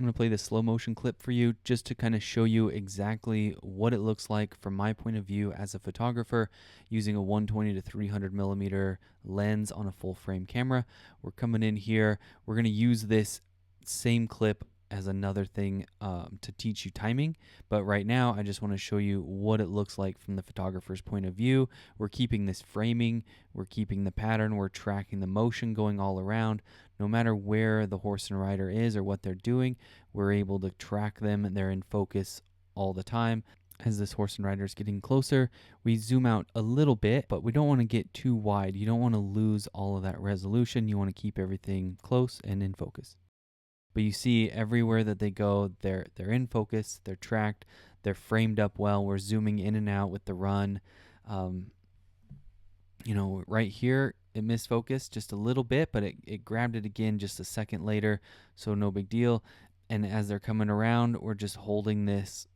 I'm going to play this slow motion clip for you just to kind of show you exactly what it looks like from my point of view as a photographer using a 120 to 300 millimeter lens on a full frame camera. We're coming in here. We're going to use this same clip as another thing to teach you timing. But right now, I just want to show you what it looks like from the photographer's point of view. We're keeping this framing, we're keeping the pattern, we're tracking the motion going all around. No matter where the horse and rider is or what they're doing, we're able to track them and they're in focus all the time. As this horse and rider is getting closer, we zoom out a little bit, but we don't want to get too wide. You don't want to lose all of that resolution. You want to keep everything close and in focus. But you see everywhere that they go, they're in focus, they're tracked, they're framed up well. We're zooming in and out with the run. Right here, it missed focus just a little bit, but it grabbed it again just a second later, so no big deal. And as they're coming around, we're just holding this,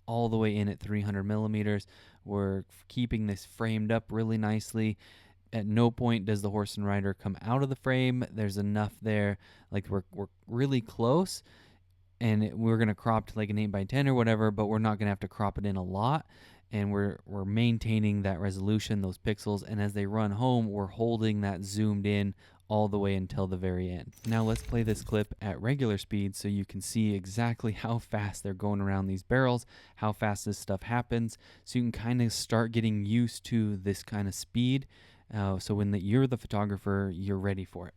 all the way in at 300 millimeters. We're keeping this framed up really nicely. At no point does the horse and rider come out of the frame. There's enough there, like we're really close, and we're gonna crop to like an 8x10 or whatever, but we're not gonna have to crop it in a lot, and we're maintaining that resolution, those pixels, and as they run home, we're holding that zoomed in all the way until the very end. Now let's play this clip at regular speed so you can see exactly how fast they're going around these barrels, how fast this stuff happens, so you can kind of start getting used to this kind of speed. So when you're the photographer, you're ready for it.